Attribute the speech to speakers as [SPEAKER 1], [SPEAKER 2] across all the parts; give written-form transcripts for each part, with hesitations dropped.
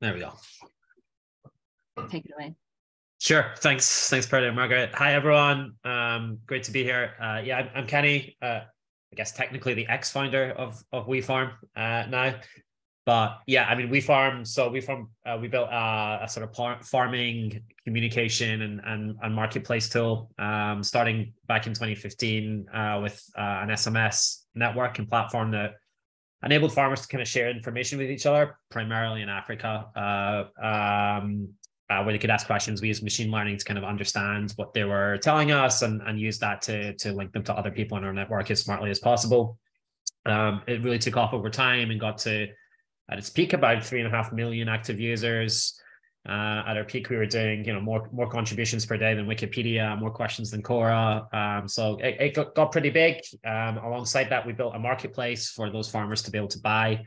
[SPEAKER 1] There we go.
[SPEAKER 2] Take it away.
[SPEAKER 1] Sure. Thanks, Pearl, Margaret. Hi, everyone. Great to be here. Yeah, I'm Kenny. I guess technically the ex-founder of WeFarm now. But yeah, I mean, WeFarm. So WeFarm, we built a sort of farming communication and marketplace tool, starting back in 2015 with an SMS network and platform that enabled farmers to kind of share information with each other, primarily in Africa, where they could ask questions. We used machine learning to kind of understand what they were telling us and use that to link them to other people in our network as smartly as possible. It really took off over time and got to, at its peak, about 3.5 million active users. At our peak, we were doing more contributions per day than Wikipedia, more questions than Quora. So it got pretty big. Alongside that, we built a marketplace for those farmers to be able to buy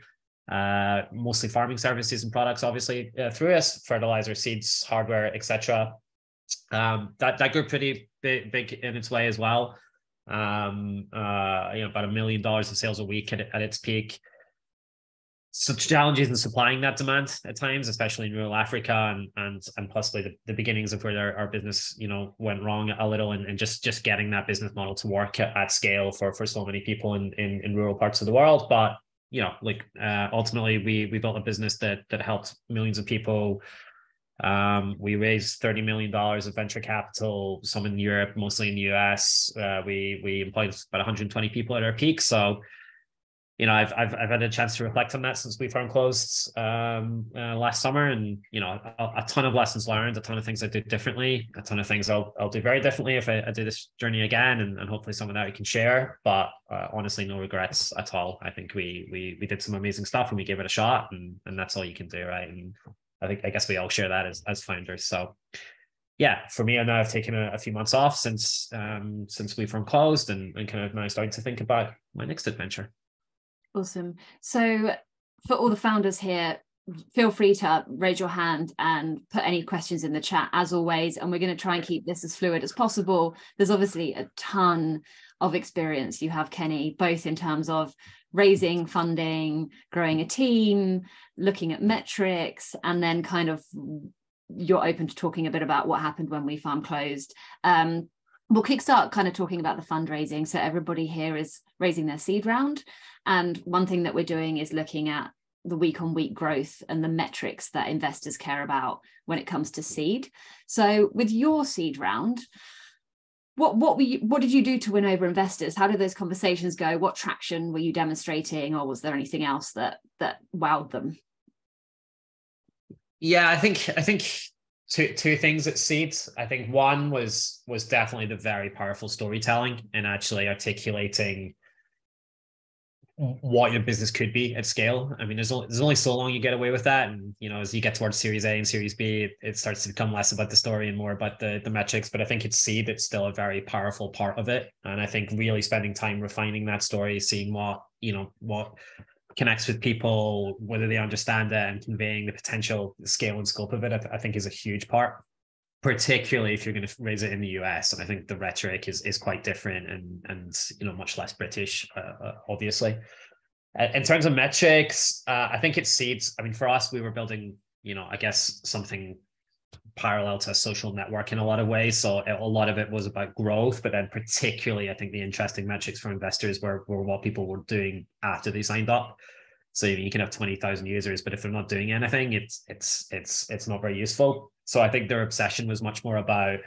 [SPEAKER 1] mostly farming services and products, obviously through us: fertilizer, seeds, hardware, etc. That grew pretty big in its way as well. About $1 million of sales a week at its peak. Such challenges in supplying that demand at times, especially in rural Africa, and possibly the beginnings of where our business went wrong a little, and just getting that business model to work at scale for so many people in rural parts of the world. But ultimately we built a business that helped millions of people. We raised $30 million of venture capital, some in Europe, mostly in the US. We employed about 120 people at our peak. So I've had a chance to reflect on that since WeFarm closed last summer, and a ton of lessons learned, a ton of things I did differently, a ton of things I'll do very differently if I do this journey again, and hopefully some of that we can share. But honestly, no regrets at all. I think we did some amazing stuff and we gave it a shot, and that's all you can do, right? And I guess we all share that as founders. So yeah, for me, I know I've taken a few months off since WeFarm closed, and kind of now starting to think about my next adventure.
[SPEAKER 2] Awesome. So for all the founders here, feel free to raise your hand and put any questions in the chat as always. And we're going to try and keep this as fluid as possible. There's obviously a ton of experience you have, Kenny, both in terms of raising funding, growing a team, looking at metrics, and then kind of you're open to talking a bit about what happened when WeFarm closed. We'll kickstart kind of talking about the fundraising. So everybody here is raising their seed round. And one thing that we're doing is looking at the week-on-week growth and the metrics that investors care about when it comes to seed. So with your seed round, what did you do to win over investors? How did those conversations go? What traction were you demonstrating, or was there anything else that wowed them?
[SPEAKER 1] Yeah, I think two things at seed. I think one was definitely the very powerful storytelling and actually articulating what your business could be at scale. I mean, there's only so long you get away with that, and as you get towards Series A and Series B, it starts to become less about the story and more about the metrics. But I think it's seed, it's still a very powerful part of it, and I think really spending time refining that story, seeing what connects with people, whether they understand it, and conveying the potential scale and scope of it, I think is a huge part, particularly if you're going to raise it in the US. And I think the rhetoric is quite different and much less British, obviously. In terms of metrics, I think it's seeds. I mean, for us, we were building, I guess something parallel to a social network in a lot of ways. So a lot of it was about growth, but then particularly, I think the interesting metrics for investors were what people were doing after they signed up. So you can have 20,000 users, but if they're not doing anything, it's not very useful. So I think their obsession was much more about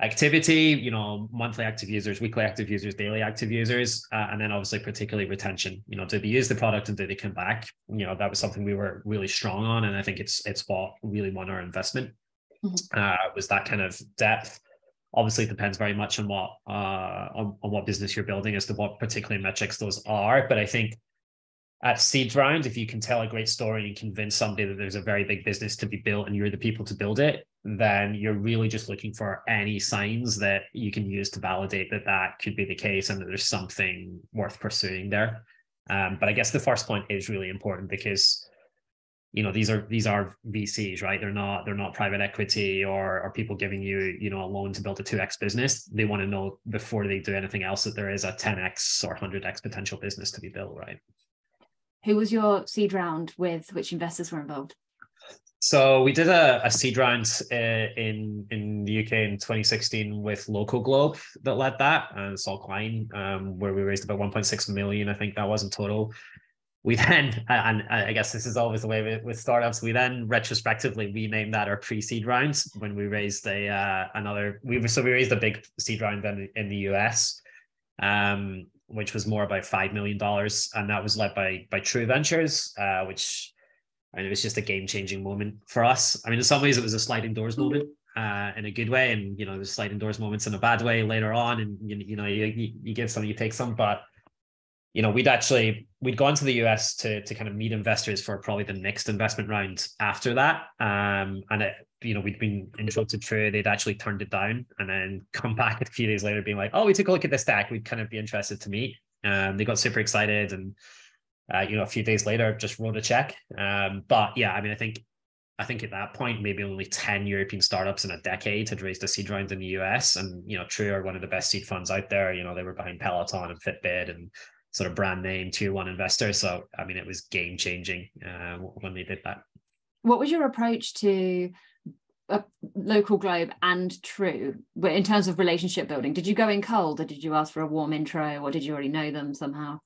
[SPEAKER 1] activity, monthly active users, weekly active users, daily active users, and then obviously particularly retention. Do they use the product and do they come back? That was something we were really strong on, and I think it's what really won our investment. Was that kind of depth. Obviously, it depends very much on what business you're building as to what particular metrics those are. But I think at seed round, if you can tell a great story and convince somebody that there's a very big business to be built and you're the people to build it, then you're really just looking for any signs that you can use to validate that could be the case and that there's something worth pursuing there. But I guess the first point is really important because these are VCs, right? They're not private equity or people giving you a loan to build a 2x business. They want to know before they do anything else that there is a 10x or 100x potential business to be built, right?
[SPEAKER 2] Who was your seed round with? Which investors were involved?
[SPEAKER 1] So we did a seed round in the UK in 2016 with Local Globe that led that, and Saul Klein, where we raised about 1.6 million, I think that was in total. We then, and I guess this is always the way with startups, we then retrospectively renamed that our pre-seed rounds when we raised we raised a big seed round in the US, which was more about $5 million, and that was led by True Ventures, which, and it was just a game-changing moment for us. I mean, in some ways, it was a sliding doors moment in a good way, and there's sliding doors moments in a bad way later on, and you give some, you take some, but we'd gone to the US to kind of meet investors for probably the next investment round after that, and we'd been intro to True, they'd actually turned it down, and then come back a few days later being like, oh, we took a look at this deck, we'd kind of be interested to meet. They got super excited, and a few days later, just wrote a check. But yeah, I mean, I think at that point, maybe only 10 European startups in a decade had raised a seed round in the US. And, True are one of the best seed funds out there. They were behind Peloton and Fitbit and sort of brand name tier one investors. So, I mean, it was game changing when they did that.
[SPEAKER 2] What was your approach to Local Globe and True in terms of relationship building? Did you go in cold, or did you ask for a warm intro, or did you already know them somehow?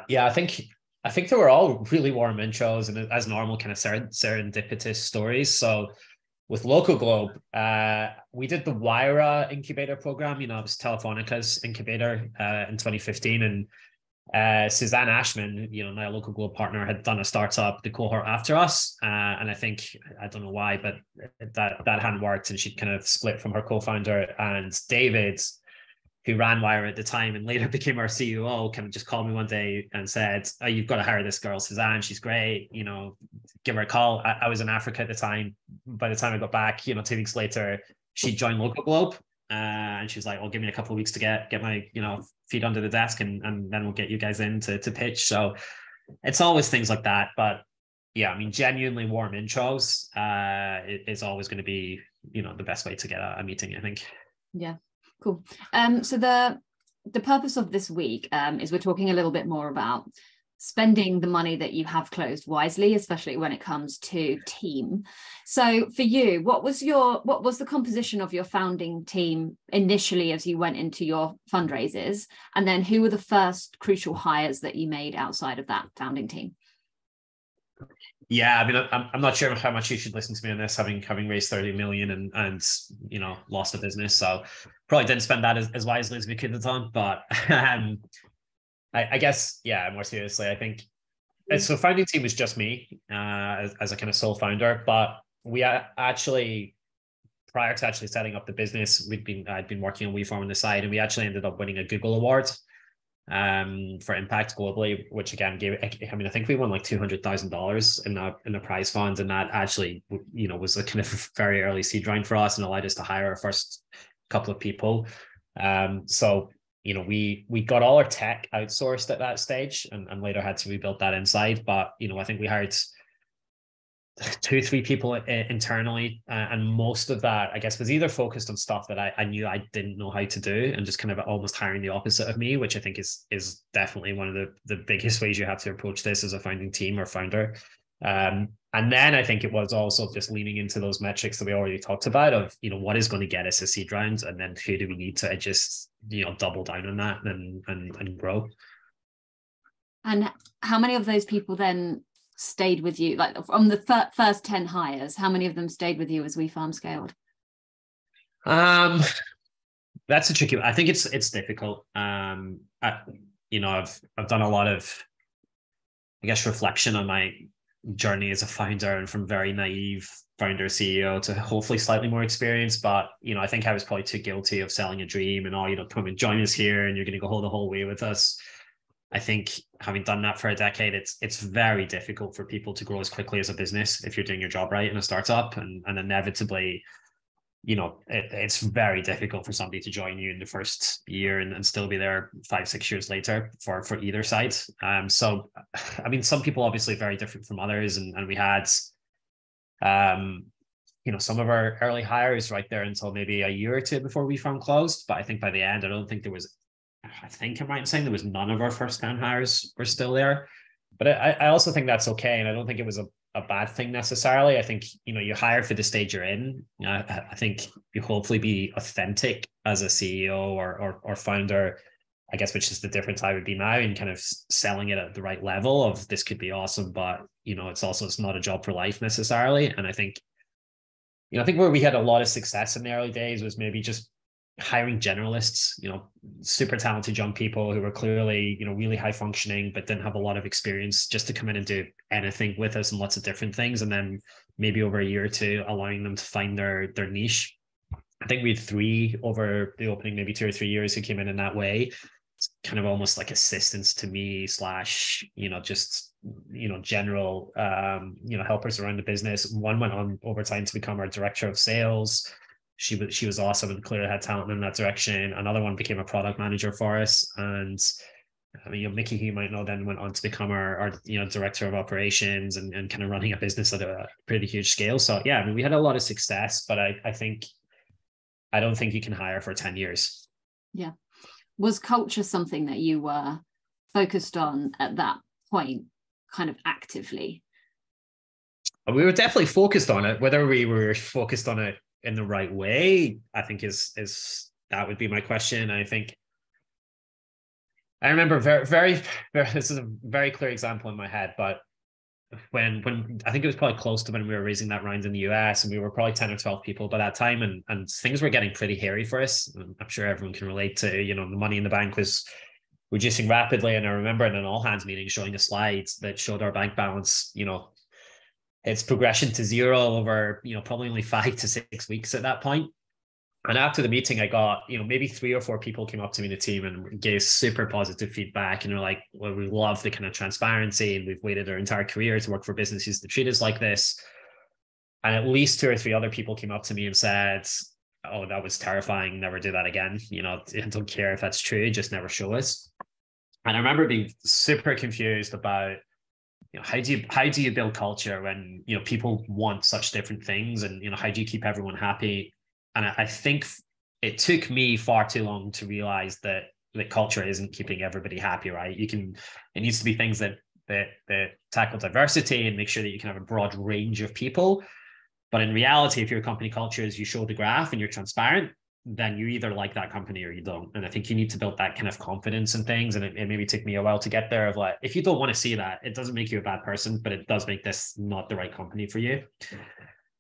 [SPEAKER 1] Yeah, I think they were all really warm intros and, as normal, kind of serendipitous stories. So with Local Globe, we did the Wyra incubator program. It was Telefonica's incubator in 2015, and Suzanne Ashman, now a Local Globe partner, had done a startup, the cohort after us, and I think, I don't know why, but that hadn't worked, and she'd kind of split from her co-founder. And David, who ran Wyra at the time and later became our CEO, kind of just called me one day and said, oh, you've got to hire this girl, Suzanne. She's great. Give her a call. I was in Africa at the time. By the time I got back, 2 weeks later, she joined Local Globe. And she was like, well, give me a couple of weeks to get my, feet under the desk, and then we'll get you guys in to pitch. So it's always things like that. But yeah, I mean, genuinely warm intros is always going to be, the best way to get a meeting, I think.
[SPEAKER 2] Yeah. Cool. So the purpose of this week is we're talking a little bit more about spending the money that you have closed wisely, especially when it comes to team. So for you, what was the composition of your founding team initially as you went into your fundraisers? And then who were the first crucial hires that you made outside of that founding team?
[SPEAKER 1] Yeah, I mean, I'm not sure how much you should listen to me on this, having raised 30 million and lost a business. So probably didn't spend that as wisely as we could have done. But I guess, yeah, more seriously, I think so. Founding team was just me as a kind of sole founder, but we actually, prior to actually setting up the business, I'd been working on WeFarm on the side, and we actually ended up winning a Google award for impact globally, which again I think we won like $200,000 in the prize fund, and that actually was a kind of very early seed round for us and allowed us to hire our first couple of people. So we got all our tech outsourced at that stage, and later had to rebuild that inside. But I think we hired 2-3 people internally, and most of that, I guess, was either focused on stuff that I knew I didn't know how to do, and just kind of almost hiring the opposite of me, which I think is definitely one of the biggest ways you have to approach this as a founding team or founder. And then I think it was also just leaning into those metrics that we already talked about of, what is going to get us a seed round, and then who do we need to just, double down on that and grow.
[SPEAKER 2] And how many of those people then stayed with you, like from the first 10 hires, how many of them stayed with you as WeFarm scaled?
[SPEAKER 1] That's a tricky one. I think it's difficult. I've done a lot of, I guess, reflection on my journey as a founder, and from very naive founder CEO to hopefully slightly more experienced. But I think I was probably too guilty of selling a dream and come and join us here and you're going to go the whole way with us. I think having done that for a decade, it's very difficult for people to grow as quickly as a business if you're doing your job right in a startup, and inevitably, it's very difficult for somebody to join you in the first year and still be there 5-6 years later for either side. So, I mean, some people obviously very different from others, and we had, some of our early hires right there until maybe a year or two before WeFarm closed. But I think by the end, I think I'm right in saying there was none of our first 10 hires were still there. But I also think that's okay. And I don't think it was a bad thing necessarily. I think, you hire for the stage you're in. I think you hopefully be authentic as a CEO or founder, I guess, which is the difference I would be now, and kind of selling it at the right level of this could be awesome, but it's not a job for life necessarily. And I think where we had a lot of success in the early days was maybe just hiring generalists, super talented young people who were clearly, really high functioning, but didn't have a lot of experience, just to come in and do anything with us and lots of different things. And then maybe over a year or two, allowing them to find their niche. I think we had 3 over the opening, maybe 2 or 3 years, who came in that way. It's kind of almost like assistants to me / just general helpers around the business. One went on over time to become our director of sales. She was awesome and clearly had talent in that direction. Another one became a product manager for us, and I mean, Mickey, who you might know, then went on to become our director of operations and kind of running a business at a pretty huge scale. So yeah, I mean, we had a lot of success, but I don't think you can hire for 10 years.
[SPEAKER 2] Yeah. Was culture something that you were focused on at that point, kind of actively?
[SPEAKER 1] We were definitely focused on it. Whether we were focused on it in the right way, I think is that would be my question. I think I remember very, very, this is a very clear example in my head, but when I think it was probably close to when we were raising that round in the US, and we were probably 10 or 12 people by that time, and things were getting pretty hairy for us. I'm sure everyone can relate to, the money in the bank was reducing rapidly. And I remember in an all hands meeting showing a slide that showed our bank balance, its progression to zero over, probably only 5 to 6 weeks at that point. And after the meeting, I got, maybe 3 or 4 people came up to me in the team and gave super positive feedback. And they're like, well, we love the kind of transparency, and we've waited our entire career to work for businesses that treat us like this. And at least 2 or 3 other people came up to me and said, oh, that was terrifying. Never do that again. I don't care if that's true. Just never show us. And I remember being super confused about, how do you build culture when, people want such different things, and, how do you keep everyone happy? And I think it took me far too long to realize that culture isn't keeping everybody happy, right? It needs to be things that tackle diversity and make sure that you can have a broad range of people. But in reality, if your company culture is you show the graph and you're transparent, then you either like that company or you don't. And I think you need to build that kind of confidence in things. And it maybe took me a while to get there, of like, if you don't want to see that, it doesn't make you a bad person, but it does make this not the right company for you.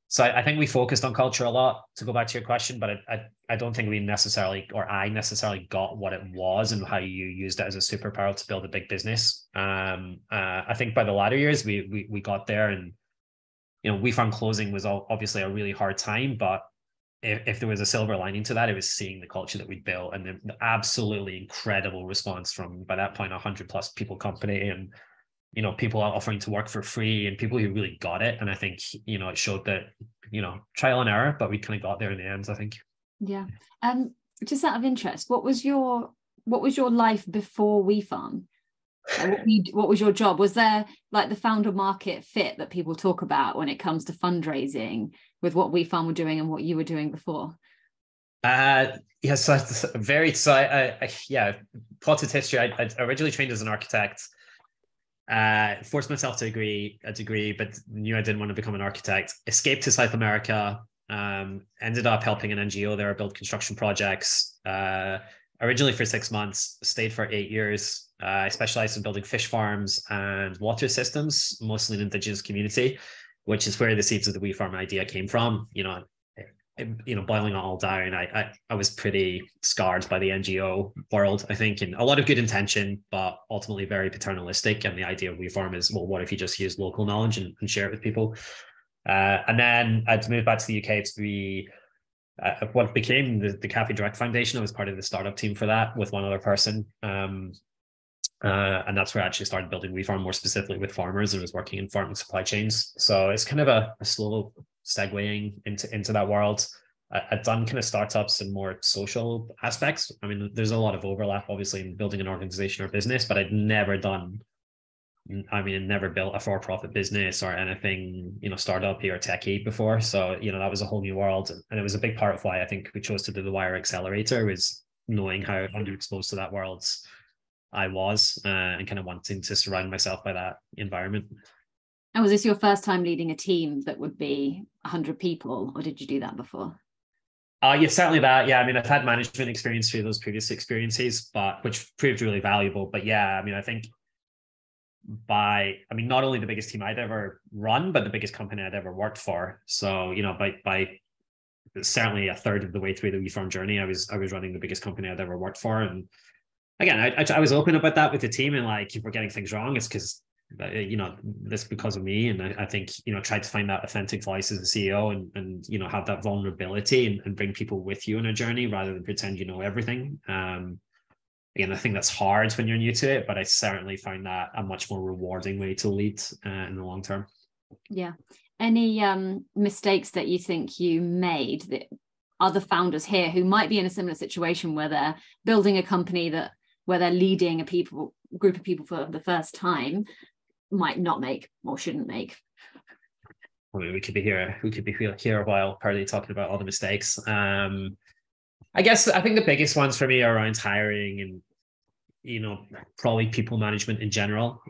[SPEAKER 1] So I think we focused on culture a lot, to go back to your question, but I don't think I necessarily got what it was and how you used it as a superpower to build a big business. I think by the latter years, we got there, and, WeFarm closing was obviously a really hard time, but if there was a silver lining to that, it was seeing the culture that we built, and the absolutely incredible response from, by that point, 100+ people company, and people are offering to work for free, and people who really got it. And I think, it showed that, trial and error, but we kind of got there in the end, I think.
[SPEAKER 2] Yeah. Just out of interest, what was your life before WeFarm? What was your job? Was there like the founder market fit that people talk about when it comes to fundraising with what WeFarm were doing and what you were doing before?
[SPEAKER 1] Yes, plotted history. I originally trained as an architect. Forced myself to a degree, but knew I didn't want to become an architect. Escaped to South America. Ended up helping an NGO there build construction projects. Originally for 6 months, stayed for 8 years. I specialized in building fish farms and water systems, mostly in indigenous community, which is where the seeds of the WeFarm idea came from. Boiling it all down, I was pretty scarred by the NGO world, I think, and a lot of good intention, but ultimately very paternalistic. And the idea of WeFarm is, well, what if you just use local knowledge and share it with people? And then I'd moved back to the UK to be what became the Cafe Direct Foundation. I was part of the startup team for that with one other person. And that's where I actually started building WeFarm more specifically with farmers, and was working in farming supply chains. So it's kind of a slow segueing into that world. I've done kind of startups and more social aspects. I mean, there's a lot of overlap, obviously, in building an organization or business, but I'd never built a for-profit business or anything, startup-y or techie before. So, that was a whole new world. And it was a big part of why I think we chose to do the Wire Accelerator, was knowing how underexposed to that world I was, and kind of wanting to surround myself by that environment.
[SPEAKER 2] And was this your first time leading a team that would be 100 people, or did you do that before?
[SPEAKER 1] Yeah, certainly that. Yeah, I mean, I've had management experience through those previous experiences, but which proved really valuable. But yeah, I mean, I think not only the biggest team I'd ever run, but the biggest company I'd ever worked for. So, by certainly a third of the way through the WeFarm journey, I was running the biggest company I'd ever worked for. And again, I was open about that with the team, and like, if we're getting things wrong, it's because this because of me. And I think tried to find that authentic voice as a CEO, and have that vulnerability, and bring people with you on a journey rather than pretend you know everything. Again, I think that's hard when you're new to it, but I certainly find that a much more rewarding way to lead in the long term.
[SPEAKER 2] Yeah. Any mistakes that you think you made that other founders here who might be in a similar situation where they're building a company where they're leading a group of people for the first time might not make or shouldn't make?
[SPEAKER 1] I mean, we could be here a while partly talking about all the mistakes. I think the biggest ones for me are around hiring and probably people management in general.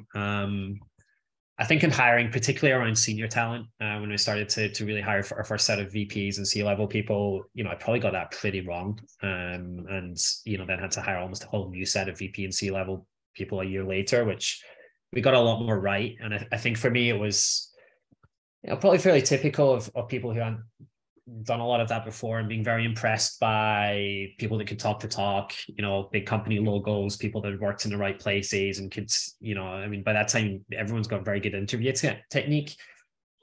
[SPEAKER 1] I think in hiring, particularly around senior talent, when we started to really hire for our first set of VPs and C-level people, I probably got that pretty wrong. And then had to hire almost a whole new set of VP and C-level people a year later, which we got a lot more right. And I think for me, it was probably fairly typical of people who hadn't done a lot of that before, and being very impressed by people that could talk the talk, big company logos, people that had worked in the right places and could, I mean, by that time, everyone's got very good interview technique.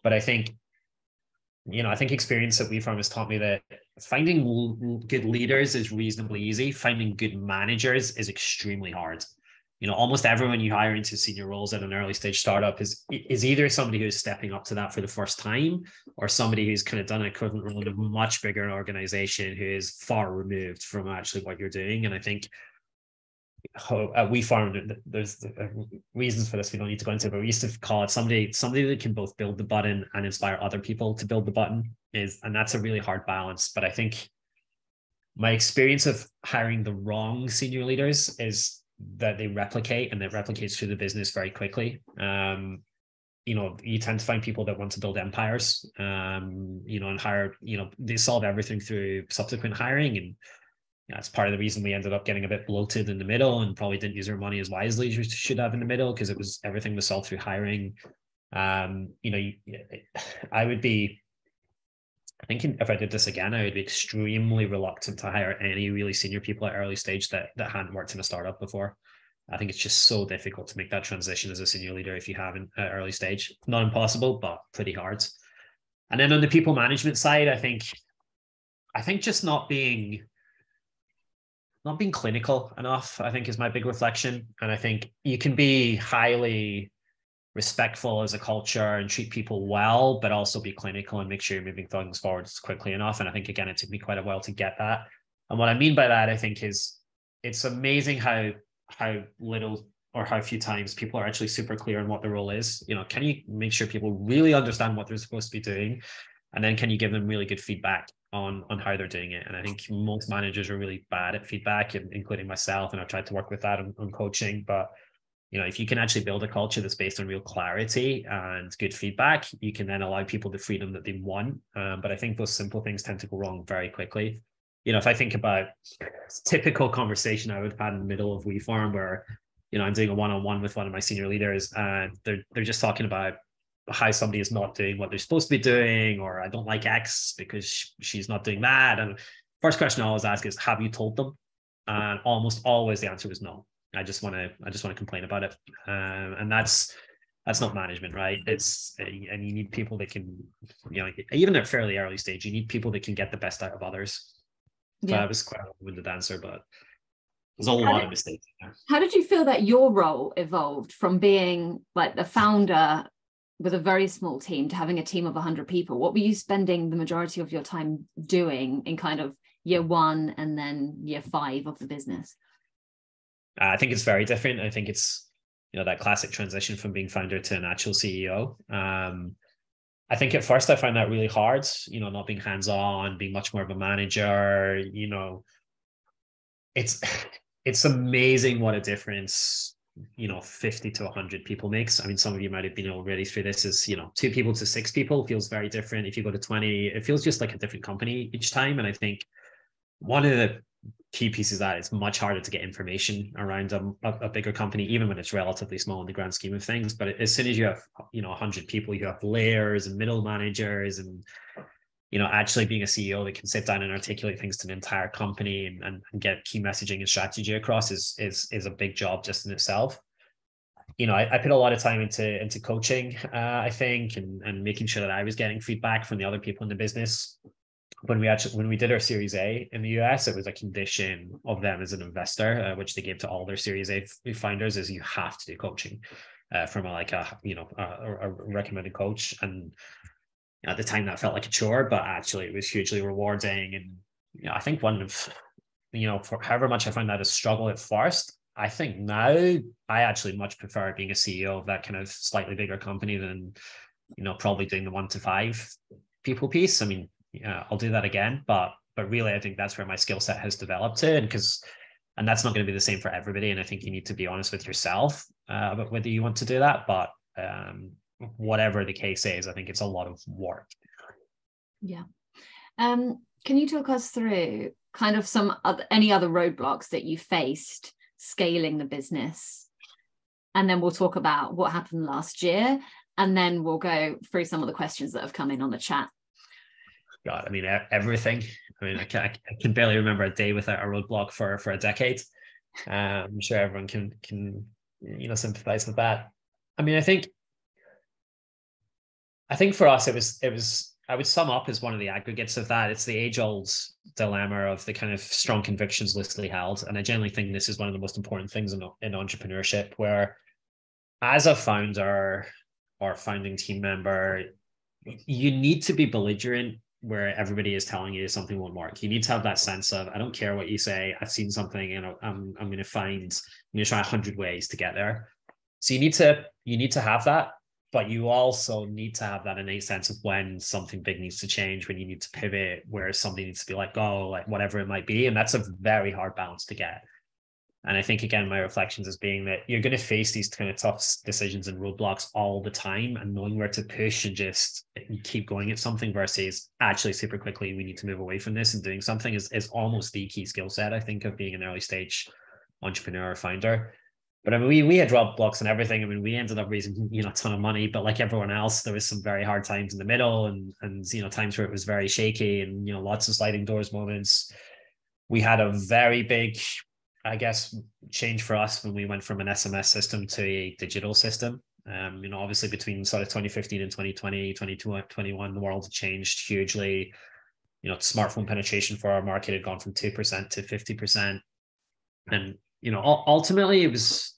[SPEAKER 1] But I think experience at WeFarm has taught me that finding good leaders is reasonably easy. Finding good managers is extremely hard. Almost everyone you hire into senior roles at an early stage startup is either somebody who's stepping up to that for the first time, or somebody who's kind of done an equivalent role in a much bigger organization who is far removed from actually what you're doing. And I think at WeFarm, there's reasons for this we don't need to go into, but we used to call it somebody that can both build the button and inspire other people to build the button, and that's a really hard balance. But I think my experience of hiring the wrong senior leaders is that they replicate, and that replicates through the business very quickly. You tend to find people that want to build empires, and hire, they solve everything through subsequent hiring. And that's part of the reason we ended up getting a bit bloated in the middle, and probably didn't use our money as wisely as we should have in the middle, because everything was solved through hiring. I think if I did this again, I would be extremely reluctant to hire any really senior people at early stage that hadn't worked in a startup before. I think it's just so difficult to make that transition as a senior leader if you haven't at early stage. Not impossible, but pretty hard. And then on the people management side, I think just not being clinical enough, I think, is my big reflection. And I think you can be highly respectful as a culture and treat people well, but also be clinical and make sure you're moving things forward quickly enough. And I think, again, it took me quite a while to get that. And what I mean by that, I think, is it's amazing how little or how few times people are actually super clear on what the role is. Can you make sure people really understand what they're supposed to be doing? And then can you give them really good feedback on how they're doing it? And I think most managers are really bad at feedback, including myself. And I've tried to work with that on coaching. But if you can actually build a culture that's based on real clarity and good feedback, you can then allow people the freedom that they want. But I think those simple things tend to go wrong very quickly. If I think about typical conversation I would have had in the middle of WeFarm, where, I'm doing a one-on-one with one of my senior leaders, and they're just talking about how somebody is not doing what they're supposed to be doing, or I don't like X because she's not doing that. And first question I always ask is, have you told them? And almost always the answer was no. I just want to complain about it, and that's not management, right? And you need people that can, even at fairly early stage, you need people that can get the best out of others. So that was quite a long-winded answer, but there's a lot of mistakes there.
[SPEAKER 2] How did you feel that your role evolved from being like the founder with a very small team to having a team of 100 people? What were you spending the majority of your time doing in kind of year 1 and then year 5 of the business?
[SPEAKER 1] I think it's very different. I think it's, that classic transition from being founder to an actual CEO. I think at first I found that really hard, not being hands-on, being much more of a manager. It's amazing what a difference 50 to 100 people makes. I mean, some of you might have been already through this, is 2 people to 6 people feels very different. If you go to 20, it feels just like a different company each time. And I think one of the key pieces of that, it's much harder to get information around a bigger company, even when it's relatively small in the grand scheme of things. But as soon as you have 100 people, you have layers and middle managers, and actually being a CEO that can sit down and articulate things to an entire company and get key messaging and strategy across is a big job just in itself. I put a lot of time into coaching, I think, and making sure that I was getting feedback from the other people in the business. When we did our Series A in the US, it was a condition of them as an investor, which they gave to all their Series A founders, is you have to do coaching from a recommended coach. And at the time that felt like a chore, but actually it was hugely rewarding. And I think one of for however much I found that a struggle at first, I think now I actually much prefer being a CEO of that kind of slightly bigger company than probably doing the 1 to 5 people piece. I mean, I'll do that again, but really I think that's where my skill set has developed to. And that's not going to be the same for everybody. And I think you need to be honest with yourself about whether you want to do that. But whatever the case is, I think it's a lot of work.
[SPEAKER 2] Yeah. Can you talk us through kind of any other roadblocks that you faced scaling the business? And then we'll talk about what happened last year, and then we'll go through some of the questions that have come in on the chat.
[SPEAKER 1] God, I mean, everything. I mean, I can barely remember a day without a roadblock for a decade. I'm sure everyone can sympathize with that. I mean, I think for us, it was I would sum up as one of the aggregates of that. It's the age-old dilemma of the kind of strong convictions loosely held. And I generally think this is one of the most important things in entrepreneurship, where as a founder or founding team member, you need to be belligerent where everybody is telling you something won't work. You need to have that sense of, I don't care what you say, I've seen something and I'm going to try 100 ways to get there. So you need to have that, but you also need to have that innate sense of when something big needs to change, when you need to pivot, where something needs to be let go, like whatever it might be. And that's a very hard balance to get. And I think, again, my reflections is being that you're going to face these kind of tough decisions and roadblocks all the time, and knowing where to push and just keep going at something versus actually super quickly, we need to move away from this and doing something is almost the key skill set, I think, of being an early stage entrepreneur or founder. But I mean, we had roadblocks and everything. I mean, we ended up raising, a ton of money, but like everyone else, there was some very hard times in the middle and times where it was very shaky and, lots of sliding doors moments. We had a very big, I guess, change for us when we went from an SMS system to a digital system. Obviously between sort of 2015 and 2020, 2021, the world changed hugely. Smartphone penetration for our market had gone from 2% to 50%. And, ultimately it was,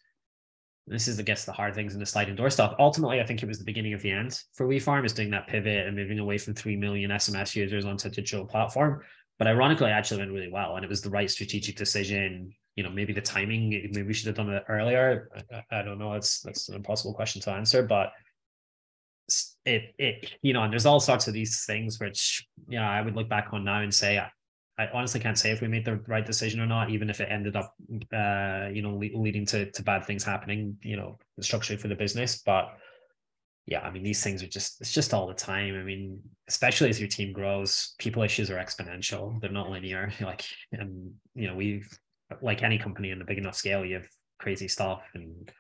[SPEAKER 1] this is, I guess, the hard things and the sliding door stuff. Ultimately, I think it was the beginning of the end for WeFarm, is doing that pivot and moving away from 3 million SMS users onto a digital platform. But ironically, it actually went really well. And it was the right strategic decision. Maybe the timing, maybe we should have done it earlier. I don't know. That's an impossible question to answer, but and there's all sorts of these things which, I would look back on now and say, I honestly can't say if we made the right decision or not, even if it ended up, leading to bad things happening, structurally for the business. But yeah, I mean, these things it's just all the time. I mean, especially as your team grows, people issues are exponential. They're not linear. We've, like any company in a big enough scale, you have crazy stuff and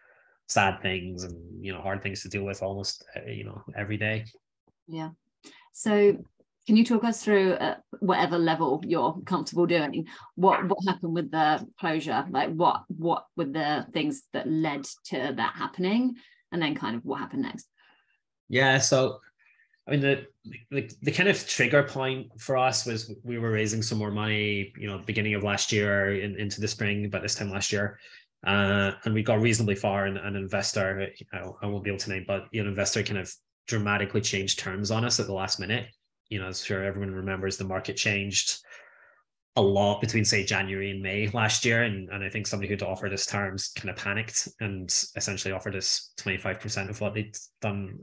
[SPEAKER 1] sad things and, hard things to deal with almost, every day. Yeah.
[SPEAKER 2] So can you talk us through whatever level you're comfortable doing, what happened with the closure? Like what were the things that led to that happening, and then kind of what happened next?
[SPEAKER 1] Yeah. So, I mean, the kind of trigger point for us was we were raising some more money, beginning of last year into the spring, but this time last year. And we got reasonably far, and an investor, I won't be able to name, but an investor kind of dramatically changed terms on us at the last minute. As sure everyone remembers, the market changed a lot between, say, January and May last year. And I think somebody who'd offered us terms kind of panicked and essentially offered us 25% of what they'd done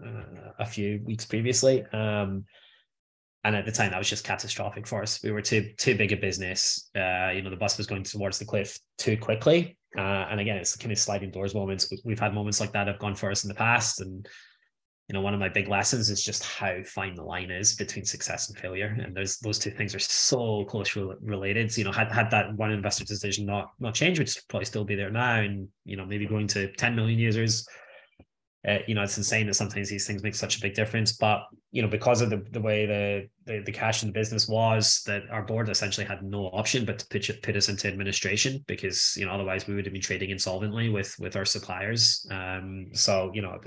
[SPEAKER 1] a few weeks previously. And at the time, that was just catastrophic for us. We were too big a business. The bus was going towards the cliff too quickly. And again, it's kind of sliding doors moments. We've had moments like that have gone for us in the past. And one of my big lessons is just how fine the line is between success and failure. And those two things are so closely related. So, had that one investor decision not changed, we'd probably still be there now. And, maybe going to 10 million users. It's insane that sometimes these things make such a big difference. But, because of the way the cash in the business was, that our board essentially had no option but to put us into administration, because, otherwise we would have been trading insolvently with our suppliers. So, it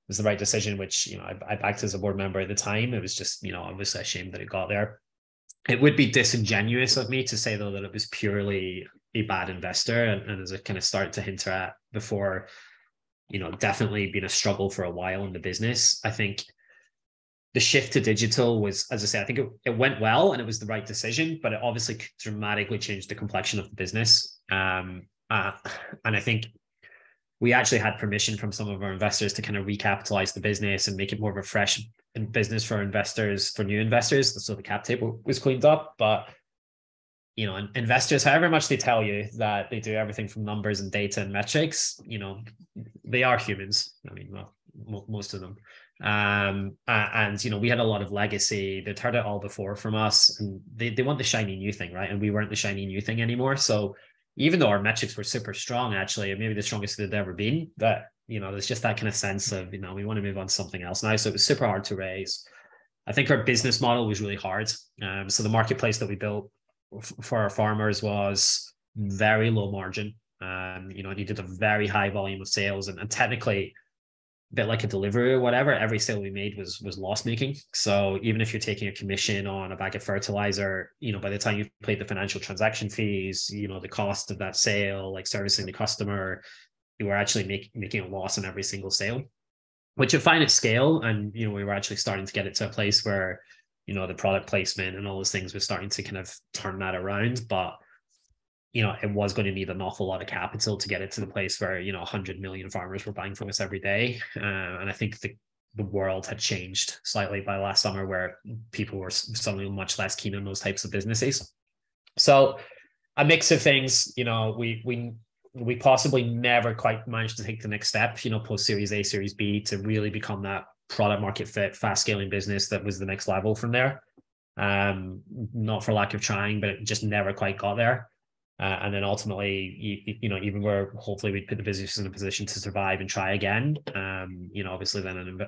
[SPEAKER 1] was the right decision, which, I backed as a board member at the time. It was just, obviously a shame that it got there. It would be disingenuous of me to say, though, that it was purely a bad investor. And as I kind of started to hint at before, definitely been a struggle for a while in the business. I think the shift to digital was, as I say, I think it went well and it was the right decision, but it obviously dramatically changed the complexion of the business. And I think we actually had permission from some of our investors to kind of recapitalize the business and make it more of a fresh business for investors, for new investors. So the cap table was cleaned up. But, investors, however much they tell you that they do everything from numbers and data and metrics, they are humans. I mean, well, most of them. And we had a lot of legacy. They'd heard it all before from us, and they want the shiny new thing, right? And we weren't the shiny new thing anymore. So even though our metrics were super strong, actually, maybe the strongest they'd ever been, that, there's just that kind of sense of, we want to move on to something else now. So it was super hard to raise. I think our business model was really hard. So the marketplace that we built for our farmers was very low margin. It needed a very high volume of sales, and technically, a bit like a delivery or whatever, every sale we made was loss making. So even if you're taking a commission on a bag of fertilizer, by the time you've paid the financial transaction fees, the cost of that sale, like servicing the customer, you were actually making a loss on every single sale, which you find at scale. And, we were actually starting to get it to a place where, the product placement and all those things was starting to kind of turn that around. But, it was going to need an awful lot of capital to get it to the place where, 100 million farmers were buying from us every day. And I think the world had changed slightly by last summer, where people were suddenly much less keen on those types of businesses. So a mix of things, we possibly never quite managed to take the next step, post Series A, Series B, to really become that product market fit, fast scaling business that was the next level from there. Not for lack of trying, but it just never quite got there. And then ultimately, even where hopefully we'd put the business in a position to survive and try again. Obviously then,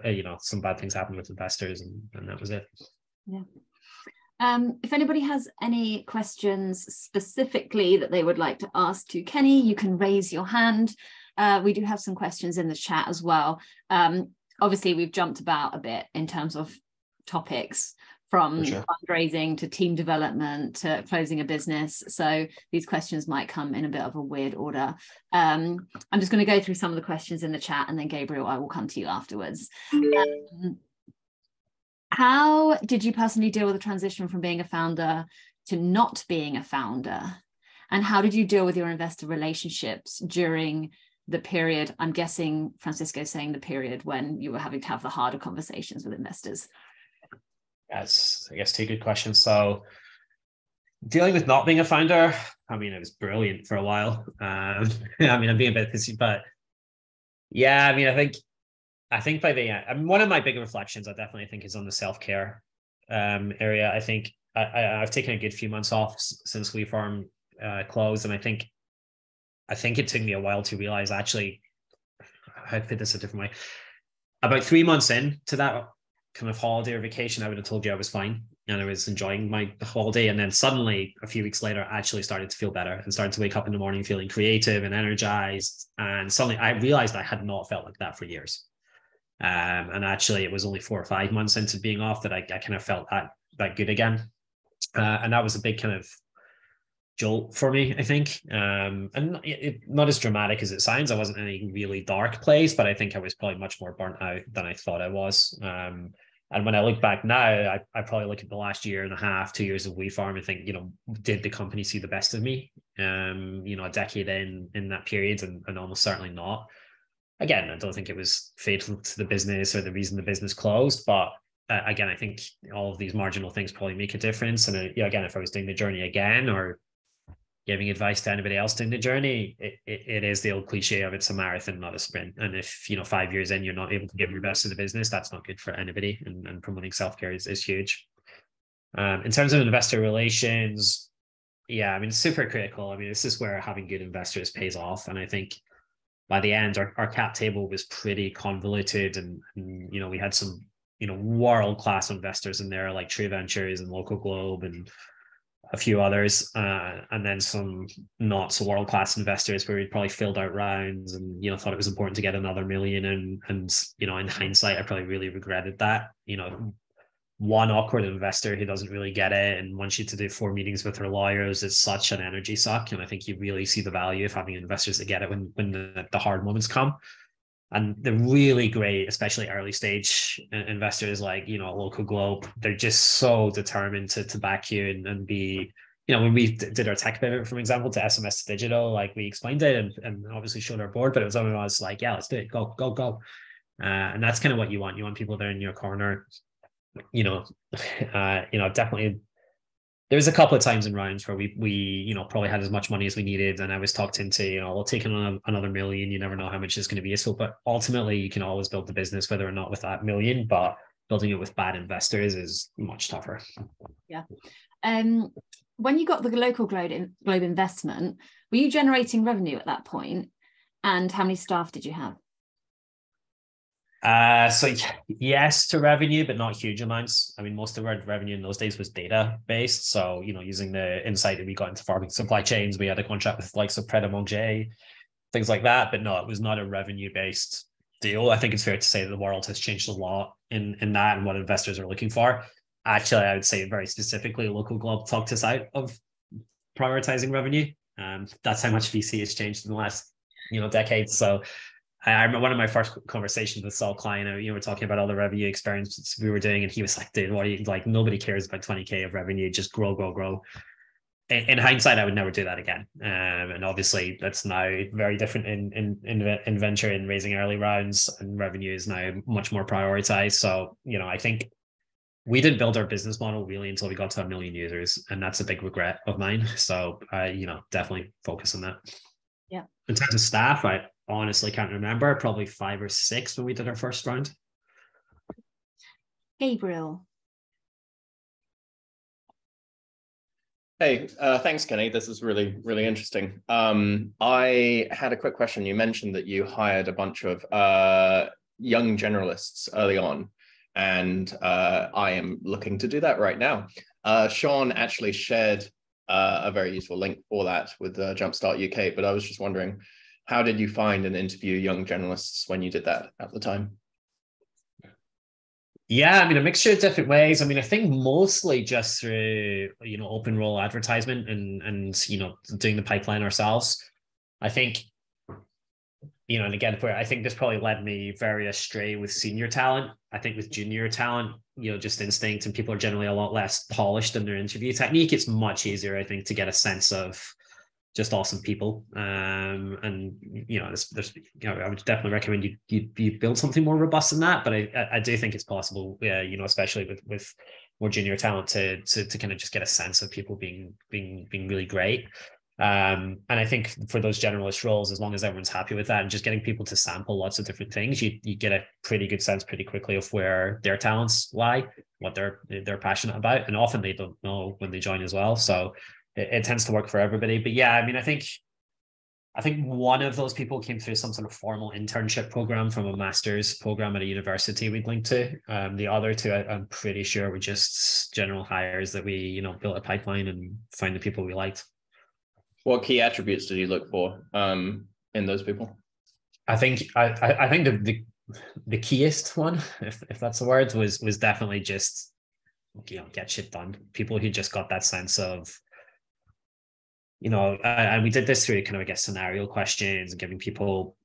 [SPEAKER 1] some bad things happened with investors, and that was it.
[SPEAKER 2] Yeah. If anybody has any questions specifically that they would like to ask to Kenny, you can raise your hand. We do have some questions in the chat as well. Obviously, we've jumped about a bit in terms of topics, from fundraising to team development to closing a business. So these questions might come in a bit of a weird order. I'm just going to go through some of the questions in the chat, and then Gabriel, I will come to you afterwards. How did you personally deal with the transition from being a founder to not being a founder? And how did you deal with your investor relationships during the period? I'm guessing Francisco's saying the period when you were having to have the harder conversations with investors.
[SPEAKER 1] That's, I guess, two good questions. So dealing with not being a founder, I mean, it was brilliant for a while. I mean, I'm being a bit pissy, but yeah, I mean, I think by the end, one of my big reflections, I definitely think, is on the self-care area. I think I've taken a good few months off since WeFarm closed, and I think it took me a while to realize, actually, how to put this a different way. About 3 months into that kind of holiday or vacation, I would have told you I was fine and I was enjoying my holiday. And then suddenly, a few weeks later, I actually started to feel better and started to wake up in the morning feeling creative and energized. And suddenly I realized I had not felt like that for years. And actually, it was only 4 or 5 months into being off that I kind of felt that good again. And that was a big kind of jolt for me, I think. And not as dramatic as it sounds. I wasn't in any really dark place, but I think I was probably much more burnt out than I thought I was. And when I look back now, I probably look at the last year and a half, 2 years of WeFarm and think, did the company see the best of me? A decade in that period, and almost certainly not. Again, I don't think it was fatal to the business or the reason the business closed, but again, I think all of these marginal things probably make a difference. And again, if I was doing the journey again or giving advice to anybody else doing the journey, it is the old cliche of it's a marathon, not a sprint. And if 5 years in you're not able to give your best to the business, that's not good for anybody. And promoting self-care is huge. In terms of investor relations, yeah, I mean, it's super critical. I mean, this is where having good investors pays off. And I think by the end, our cap table was pretty convoluted, and we had some world-class investors in there like True Ventures and Local Globe and a few others, and then some not so world-class investors where we probably filled out rounds and thought it was important to get another million, and in hindsight, I probably really regretted that. One awkward investor who doesn't really get it and wants you to do 4 meetings with their lawyers is such an energy suck. And I think you really see the value of having investors that get it when the hard moments come. And they're really great, especially early stage investors like, Local Globe. They're just so determined to back you and be, when we did our tech pivot, for example, to SMS to digital, like we explained it and obviously showed our board, but it was always like, yeah, let's do it. Go, go, go. And that's kind of what you want. You want people there in your corner. Definitely there's a couple of times in rounds where we probably had as much money as we needed, and I was talked into we'll take on another million. You never know how much is going to be useful, but ultimately you can always build the business whether or not with that million, but building it with bad investors is much tougher.
[SPEAKER 2] Yeah. When you got the Local Globe investment, were you generating revenue at that point, and how many staff did you have?
[SPEAKER 1] So yes to revenue, but not huge amounts. I mean, most of our revenue in those days was data based. So, using the insight that we got into farming supply chains, we had a contract with likes of Pret a Manger, things like that. But no, it was not a revenue based deal. I think it's fair to say that the world has changed a lot in that and what investors are looking for. Actually, I would say very specifically, Local Globe talked us out of prioritizing revenue. That's how much VC has changed in the last, decade. So I remember one of my first conversations with Saul Klein, we're talking about all the revenue experiences we were doing, and he was like, dude, what are you like? Nobody cares about 20K of revenue, just grow, grow, grow. In hindsight, I would never do that again. And obviously that's now very different in venture and raising early rounds, and revenue is now much more prioritized. So, I think we didn't build our business model really until we got to 1 million users. And that's a big regret of mine. So definitely focus on that.
[SPEAKER 2] Yeah.
[SPEAKER 1] In terms of staff, I honestly can't remember, probably 5 or 6 when we did our first round.
[SPEAKER 2] Gabriel.
[SPEAKER 3] Hey, thanks, Kenny. This is really, really interesting. I had a quick question. You mentioned that you hired a bunch of young generalists early on, and I am looking to do that right now. Sean actually shared a very useful link for that with Jumpstart UK, but I was just wondering, how did you find and interview young journalists when you did that at the time?
[SPEAKER 1] Yeah, I mean, a mixture of different ways. I mean, I think mostly just through, open role advertisement and doing the pipeline ourselves. I think, and again, I think this probably led me very astray with senior talent. I think with junior talent, just instinct, and people are generally a lot less polished in their interview technique. It's much easier, I think, to get a sense of just awesome people. And there's I would definitely recommend you build something more robust than that. But I do think it's possible, especially with more junior talent to kind of just get a sense of people being really great. And I think for those generalist roles, as long as everyone's happy with that and just getting people to sample lots of different things, you get a pretty good sense pretty quickly of where their talents lie, what they're passionate about, and often they don't know when they join as well. So it tends to work for everybody. But yeah, I mean, I think one of those people came through some sort of formal internship program from a master's program at a university we'd linked to. The other two, I'm pretty sure, were just general hires that we, built a pipeline and found the people we liked.
[SPEAKER 3] What key attributes did you look for in those people?
[SPEAKER 1] I think the keyest one, if that's the word, was definitely just get shit done. People who just got that sense of, and we did this through kind of, I guess, scenario questions and giving people,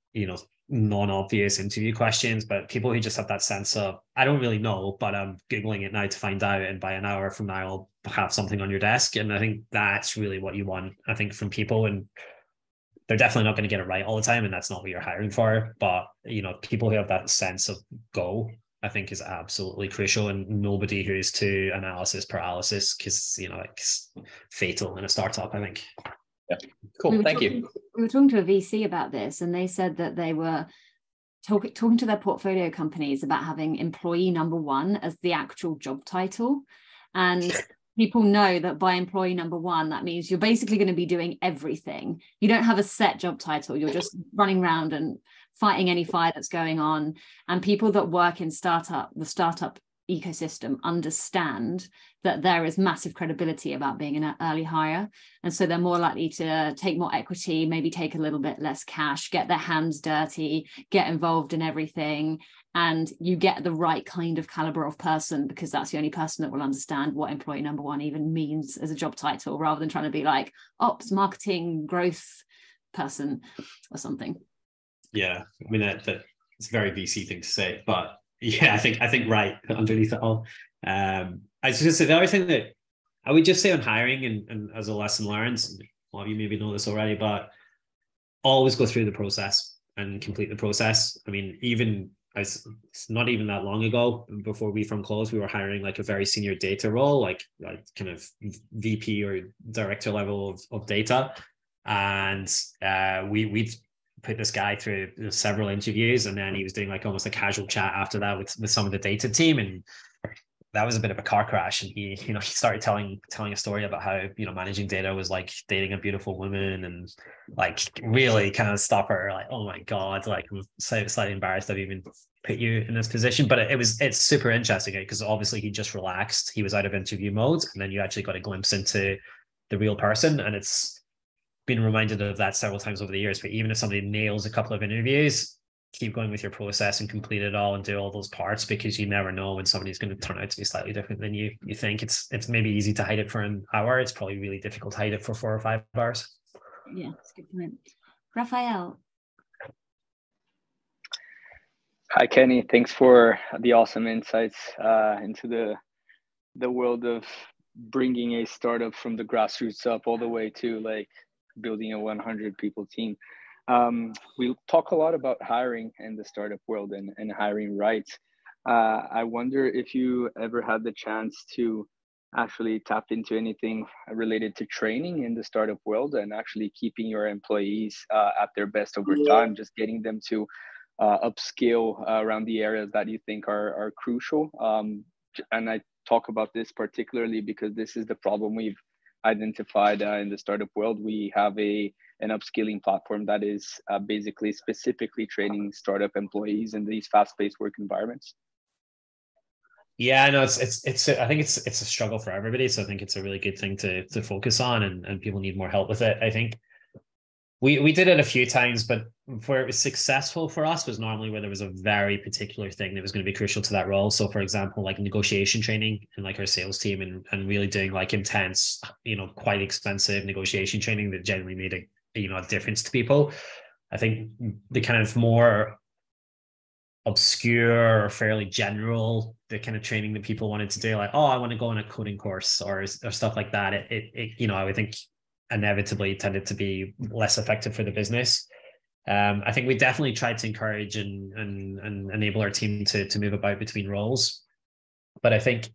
[SPEAKER 1] non-obvious interview questions, but people who just have that sense of, I don't really know, but I'm Googling it now to find out. And by an hour from now, I'll have something on your desk. And I think that's really what you want, I think, from people. And they're definitely not going to get it right all the time. And that's not what you're hiring for. But, people who have that sense of go, I think is absolutely crucial, and nobody who's too analysis paralysis, because it's fatal in a startup, I think.
[SPEAKER 3] Yeah, cool. Thank you.
[SPEAKER 2] We were talking to a VC about this, and they said that they were talking to their portfolio companies about having employee number one as the actual job title. And people know that by employee number one, that means you're basically going to be doing everything. You don't have a set job title. You're just running around and fighting any fire that's going on. And people that work in the startup ecosystem understand that there is massive credibility about being an early hire. And so they're more likely to take more equity, maybe take a little bit less cash, get their hands dirty, get involved in everything. And you get the right kind of caliber of person, because that's the only person that will understand what employee number one even means as a job title, rather than trying to be like ops, marketing, growth person or something.
[SPEAKER 1] Yeah, I mean that's a very VC thing to say, but yeah, I think right underneath it all. I was just say the other thing that I would just say on hiring, and as a lesson learned, a lot of you maybe know this already, but always go through the process and complete the process. I mean, even it's not even that long ago, before WeFarm closed, we were hiring like a very senior data role, like kind of VP or director level of data, and we put this guy through several interviews, and then he was doing like almost a casual chat after that with some of the data team, and that was a bit of a car crash. And he started telling a story about how managing data was like dating a beautiful woman, and like really kind of stop her, like, oh my god, like I'm slightly embarrassed I've even put you in this position. But it's super interesting, because obviously he just relaxed, he was out of interview mode, and then you actually got a glimpse into the real person. And it's been reminded of that several times over the years. But even if somebody nails a couple of interviews, keep going with your process and complete it all and do all those parts, because you never know when somebody's going to turn out to be slightly different than you think. It's maybe easy to hide it for an hour. It's probably really difficult to hide it for 4 or 5 hours.
[SPEAKER 2] Yeah, that's a good point. Raphael.
[SPEAKER 4] Hi, Kenny. Thanks for the awesome insights into the world of bringing a startup from the grassroots up all the way to like building a 100 people team. We talk a lot about hiring in the startup world and hiring right. I wonder if you ever had the chance to actually tap into anything related to training in the startup world, and actually keeping your employees at their best over time, just getting them to upskill around the areas that you think are crucial. And I talk about this particularly because this is the problem we've identified in the startup world. We have an upskilling platform that is basically specifically training startup employees in these fast-paced work environments.
[SPEAKER 1] Yeah, no, it's I think it's a struggle for everybody. So I think it's a really good thing to focus on, and people need more help with it. I think we did it a few times, but where it was successful for us was normally where there was a very particular thing that was going to be crucial to that role. So for example, like negotiation training in like our sales team, and really doing like intense, quite expensive negotiation training that generally made a difference to people. I think the kind of more obscure or fairly general, the kind of training that people wanted to do, like, oh, I want to go on a coding course or stuff like that, I would think inevitably tended to be less effective for the business. I think we definitely tried to encourage and enable our team to move about between roles. But I think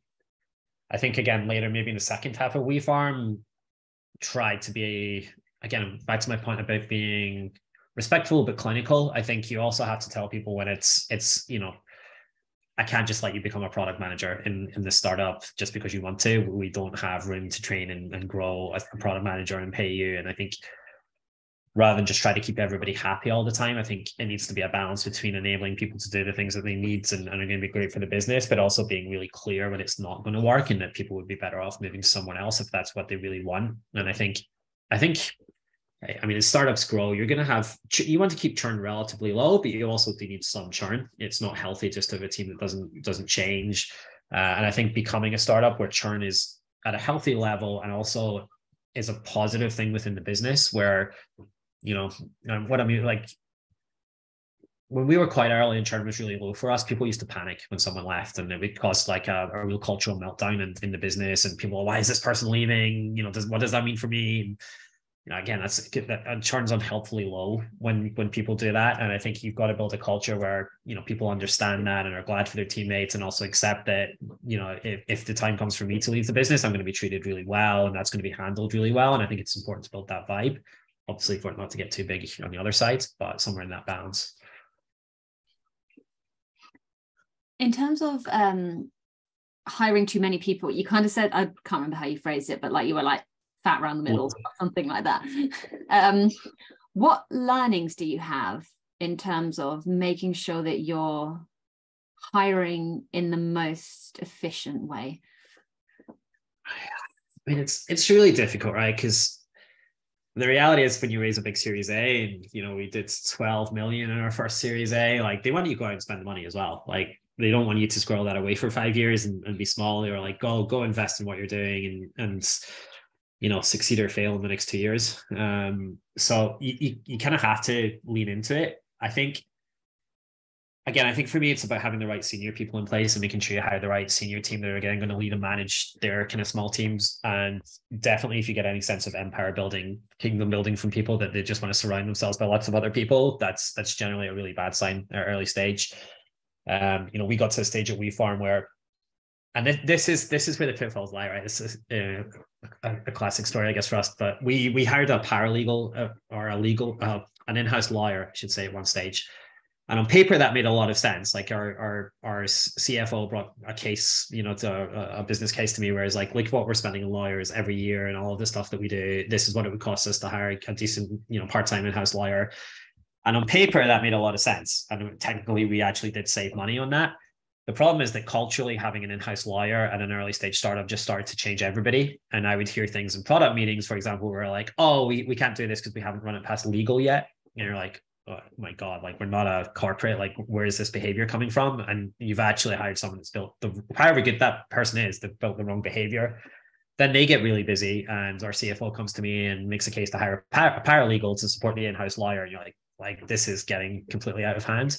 [SPEAKER 1] again, later, maybe in the second half of WeFarm, tried to be, again, back to my point about being respectful but clinical. I think you also have to tell people when it's I can't just let you become a product manager in the startup just because you want to. We don't have room to train and grow as a product manager and pay you. And I think rather than just try to keep everybody happy all the time, I think it needs to be a balance between enabling people to do the things that they need and are going to be great for the business, but also being really clear when it's not going to work, and that people would be better off moving to someone else if that's what they really want. And I think as startups grow, you want to keep churn relatively low, but you also do need some churn. It's not healthy just to have a team that doesn't change. And I think becoming a startup where churn is at a healthy level and also is a positive thing within the business, where, what I mean, like when we were quite early and churn was really low for us, people used to panic when someone left, and it would cause like a real cultural meltdown in the business. And people, why is this person leaving? What does that mean for me? again, that churns unhelpfully low when people do that. And I think you've got to build a culture where, people understand that and are glad for their teammates, and also accept that, if the time comes for me to leave the business, I'm going to be treated really well, and that's going to be handled really well. And I think it's important to build that vibe, obviously, for it not to get too big on the other side, but somewhere in that balance.
[SPEAKER 2] In terms of hiring too many people, you kind of said, I can't remember how you phrased it, but like you were like fat around the middle, something like that. What learnings do you have in terms of making sure that you're hiring in the most efficient way?
[SPEAKER 1] I mean, it's really difficult, right? Because the reality is, when you raise a big Series A, and we did 12 million in our first Series A, like, they want you to go out and spend the money as well. Like, they don't want you to squirrel that away for 5 years and be small. They were like, go invest in what you're doing and succeed or fail in the next 2 years. So you kind of have to lean into it. I think for me, it's about having the right senior people in place and making sure you hire the right senior team that are again going to lead and manage their kind of small teams. And definitely, if you get any sense of empire building, kingdom building from people that they just want to surround themselves by lots of other people, that's generally a really bad sign at early stage. We got to a stage at WeFarm where, and this is where the pitfalls lie, right? This is a classic story, I guess, for us. But we hired a paralegal or an in-house lawyer, I should say, at one stage. And on paper, that made a lot of sense. Like, our CFO brought a case, to a business case to me, where it's like, look what we're spending on lawyers every year and all of the stuff that we do. This is what it would cost us to hire a decent, part-time in-house lawyer. And on paper, that made a lot of sense. And technically, we actually did save money on that. The problem is that culturally, having an in-house lawyer at an early stage startup just started to change everybody. And I would hear things in product meetings, for example, where like, oh, we can't do this because we haven't run it past legal yet. And you're like, oh my God, like, we're not a corporate, like, where is this behavior coming from? And you've actually hired someone that's built however good that person is, that built the wrong behavior. Then they get really busy, and our CFO comes to me and makes a case to hire a paralegal to support the in-house lawyer. And you're like, this is getting completely out of hand.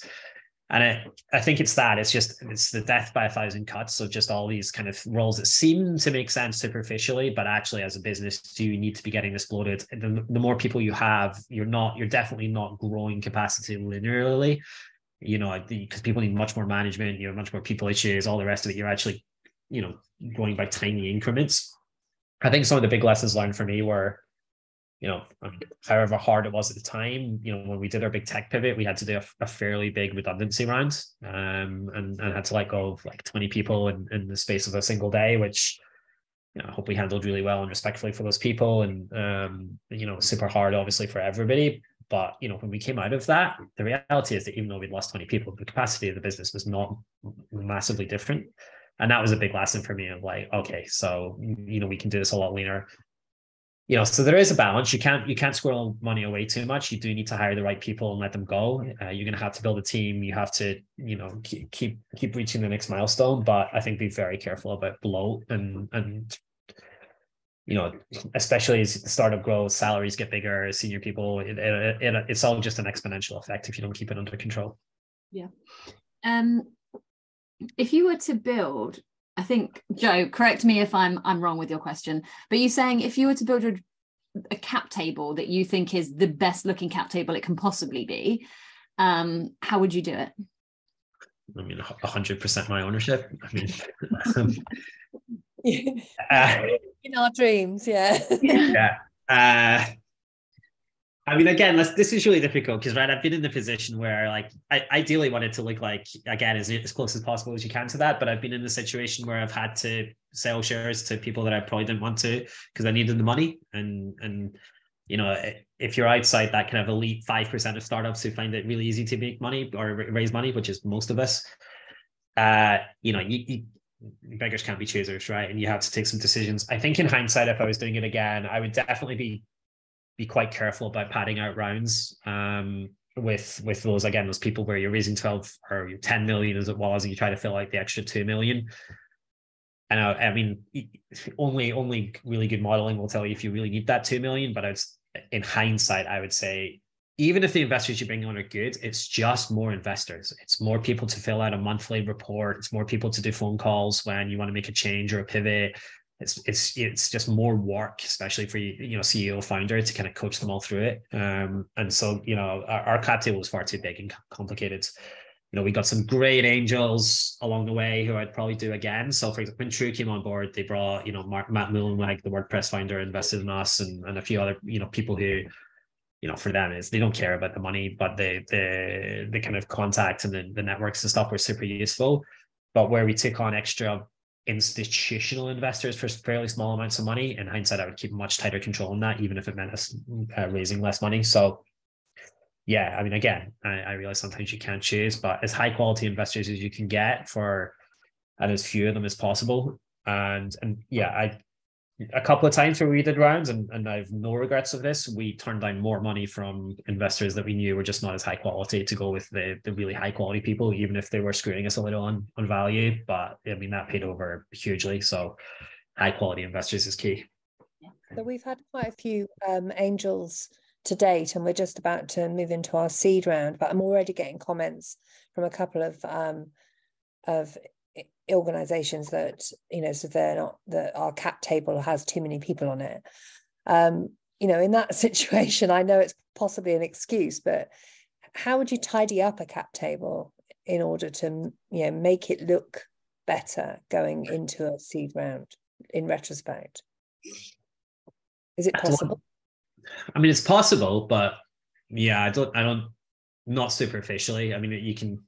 [SPEAKER 1] And I think it's the death by 1,000 cuts of just all these kind of roles that seem to make sense superficially, but actually, as a business, do you need to be getting this bloated? The more people you have, you're definitely not growing capacity linearly, because people need much more management, much more people issues, all the rest of it. You're actually, growing by tiny increments. I think some of the big lessons learned for me were, however hard it was at the time, when we did our big tech pivot, we had to do a fairly big redundancy round, and had to let go of like 20 people in the space of a single day, which, I hope we handled really well and respectfully for those people. And, super hard, obviously, for everybody. But, when we came out of that, the reality is that even though we'd lost 20 people, the capacity of the business was not massively different. And that was a big lesson for me of like, okay, so, we can do this a lot leaner. So there is a balance. You can't squirrel money away too much. You do need to hire the right people and let them go. You're going to have to build a team. You have to, keep reaching the next milestone. But I think be very careful about bloat and especially as the startup grows, salaries get bigger, senior people. It's all just an exponential effect if you don't keep it under control.
[SPEAKER 2] Yeah. If you were to build, I think, Joe, correct me if I'm wrong with your question, but you're saying if you were to build a cap table that you think is the best looking cap table it can possibly be, how would you do it?
[SPEAKER 1] I mean, 100% my ownership. I mean,
[SPEAKER 5] in our dreams, yeah.
[SPEAKER 1] Yeah. I mean, again, this is really difficult because, right, I've been in the position where, like, I ideally wanted to look like, again, as close as possible as you can to that, but I've been in the situation where I've had to sell shares to people that I probably didn't want to because I needed the money. And if you're outside that kind of elite 5% of startups who find it really easy to make money or raise money, which is most of us, you beggars can't be choosers, right? And you have to take some decisions. I think in hindsight, if I was doing it again, I would definitely be quite careful about padding out rounds with those people where you're raising 12 or 10 million as it was, and you try to fill out the extra 2 million. And I mean, only really good modeling will tell you if you really need that 2 million. But in hindsight, I would say, even if the investors you bring on are good, it's just more investors. It's more people to fill out a monthly report. It's more people to do phone calls when you want to make a change or a pivot. it's just more work, especially for CEO founder, to kind of coach them all through it. And so our cap table was far too big and complicated. We got some great angels along the way who I'd probably do again. So for example, when True came on board, they brought Matt Mullenweg, the WordPress founder, invested in us, and a few other people who, for them is they don't care about the money, but the kind of contact and the networks and stuff were super useful. But where we took on extra institutional investors for fairly small amounts of money, in hindsight, I would keep much tighter control on that, even if it meant us raising less money. So yeah, I mean, again, I realize sometimes you can't choose, but as high quality investors as you can get and as few of them as possible. And yeah, a couple of times where we did rounds, and I have no regrets of this, we turned down more money from investors that we knew were just not as high quality to go with the really high quality people, even if they were screwing us a little on value. But I mean, that paid over hugely. So high quality investors is key.
[SPEAKER 5] So we've had quite a few angels to date, and we're just about to move into our seed round, but I'm already getting comments from a couple of organizations that so they're not, that our cap table has too many people on it. In that situation, I know it's possibly an excuse, but how would you tidy up a cap table in order to make it look better going into a seed round in retrospect? Is it possible?
[SPEAKER 1] I mean, it's possible, but yeah, I don't not superficially. I mean, you can.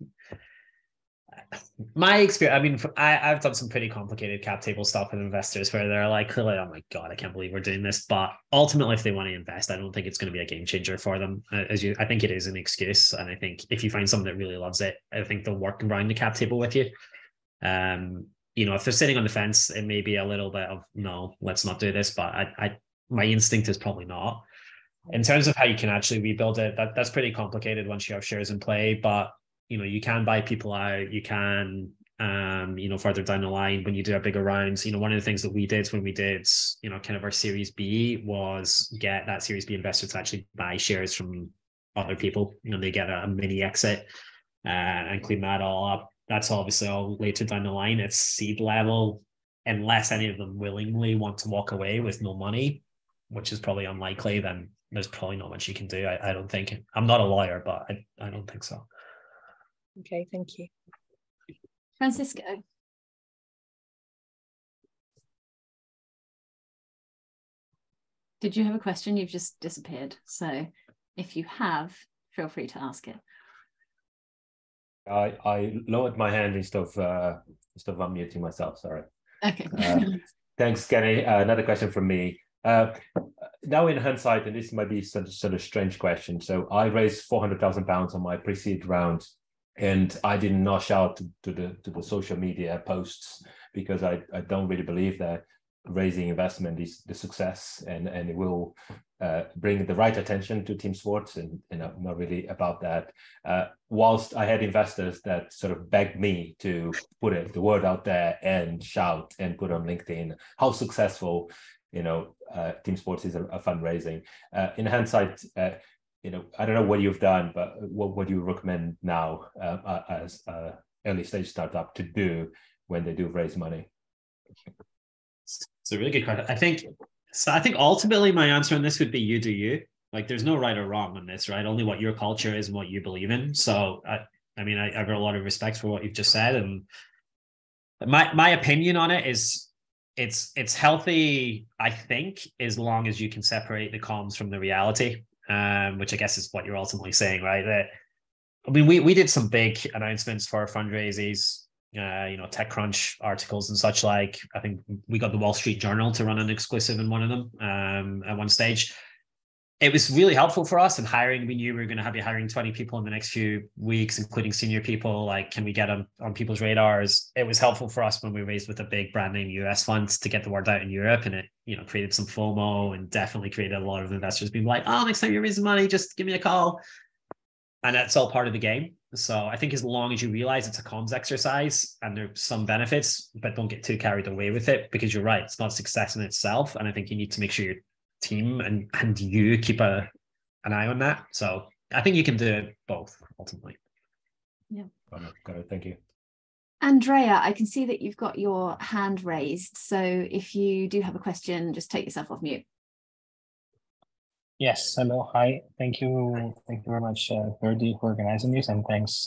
[SPEAKER 1] My experience, I mean, I've done some pretty complicated cap table stuff with investors where they're like, oh my God, I can't believe we're doing this. But ultimately, if they want to invest, I don't think it's going to be a game changer for them. I think it is an excuse. And I think if you find someone that really loves it, I think they'll work around the cap table with you. If they're sitting on the fence, it may be a little bit of, no, let's not do this. But my instinct is probably not. In terms of how you can actually rebuild it, that's pretty complicated once you have shares in play. But you can buy people out. You can, further down the line when you do a bigger rounds. One of the things that we did when we did, kind of our Series B was get that Series B investor to actually buy shares from other people. They get a mini exit and clean that all up. That's obviously all later down the line. It's seed level, unless any of them willingly want to walk away with no money, which is probably unlikely. Then there's probably not much you can do. I don't think. I'm not a lawyer, but I don't think so.
[SPEAKER 5] Okay, thank you.
[SPEAKER 2] Francisco. Did you have a question? You've just disappeared. So if you have, feel free to ask it.
[SPEAKER 6] I lowered my hand instead of unmuting myself. Sorry.
[SPEAKER 2] Okay.
[SPEAKER 6] Thanks, Kenny. Another question from me. Now in hindsight, and this might be sort of strange question. So I raised £400,000 on my pre-seed round, and I didn't nosh out to the social media posts because I don't really believe that raising investment is the success, and it will bring the right attention to team sports, and I'm not really about that. Whilst I had investors that sort of begged me to put the word out there and shout and put on LinkedIn how successful team sports is a fundraising. In hindsight, I don't know what you've done, but what do you recommend now as early stage startup to do when they do raise money?
[SPEAKER 1] It's a really good question. I think ultimately my answer on this would be you do you. Like, there's no right or wrong on this, right? Only what your culture is and what you believe in. So I have a lot of respect for what you've just said, and my opinion on it is it's healthy, I think, as long as you can separate the comms from the reality, which I guess is what you're ultimately saying, right? We did some big announcements for fundraisers, TechCrunch articles and such like. I think we got the Wall Street Journal to run an exclusive in one of them at one stage. It was really helpful for us in hiring. We knew we were going to be hiring 20 people in the next few weeks, including senior people. Like, can we get them on people's radars? It was helpful for us when we raised with a big brand name US fund to get the word out in Europe, and it, created some FOMO and definitely created a lot of investors being like, oh, next time you're raising money, just give me a call. And that's all part of the game. So I think as long as you realize it's a comms exercise and there's some benefits, but don't get too carried away with it, because you're right, it's not success in itself. And I think you need to make sure your team and you keep an eye on that. So I think you can do both ultimately.
[SPEAKER 2] Yeah.
[SPEAKER 6] Got it. Thank you.
[SPEAKER 2] Andrea, I can see that you've got your hand raised. So if you do have a question, just take yourself off mute.
[SPEAKER 7] Yes, hello, hi. Thank you very much, Ferdy, for organizing this, and thanks,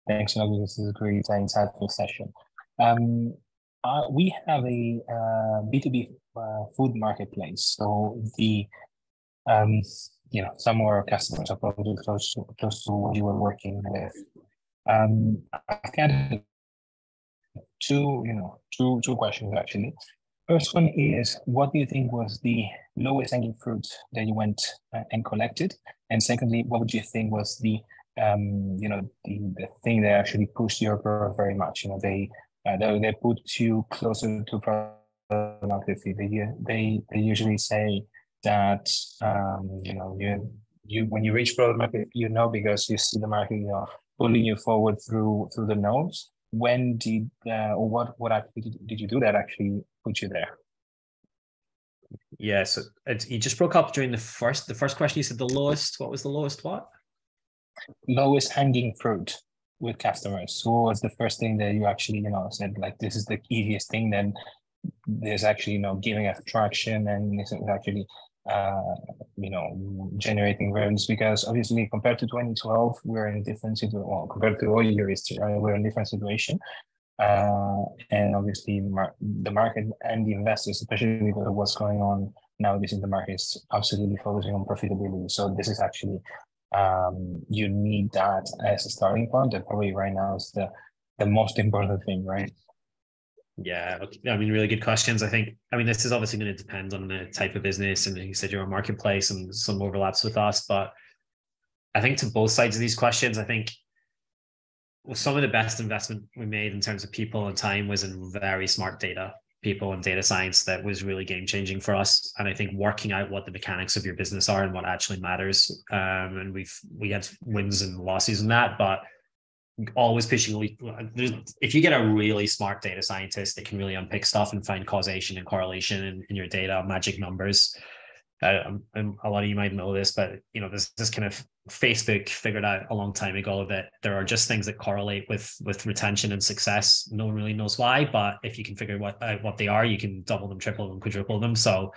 [SPEAKER 7] this is a great insightful session. We have a B2B food marketplace, so the some of our customers are probably close to what you were working with. I've got two questions actually. First one is, what do you think was the lowest hanging fruit that you went and collected? And secondly, what would you think was the the thing that actually pushed your growth very much? They put you closer to product market fit. They usually say that you when you reach product market, because you see the market pulling you forward through the nose. When did or what actually did you do that actually put you there?
[SPEAKER 1] Yeah, so you just broke up during the first question. You said the lowest. What was the lowest? What?
[SPEAKER 7] Lowest hanging fruit with customers. So what was the first thing that you actually said, like, this is the easiest thing? Then there's actually giving us traction, and this is actually generating revenues, because obviously compared to 2012 we're in a different situation. Well, compared to all your history, we're in a different situation, and obviously the market and the investors, especially with what's going on nowadays in the market, is absolutely focusing on profitability. So this is actually you need that as a starting point, and probably right now is the most important thing, right?
[SPEAKER 1] Yeah, I mean, really good questions. I think, this is obviously going to depend on the type of business, and you said you're a marketplace and some overlaps with us, but I think to both sides of these questions, I think some of the best investment we made in terms of people and time was in very smart people and data science. That was really game changing for us. And I think working out what the mechanics of your business are and what actually matters. And we had wins and losses in that, but always pushing. If you get a really smart data scientist that can really unpick stuff and find causation and correlation in your data, magic numbers. A lot of you might know this, but this kind of Facebook figured out a long time ago that there are just things that correlate with retention and success. No one really knows why, but if you can figure out what they are, you can double them, triple them, quadruple them. So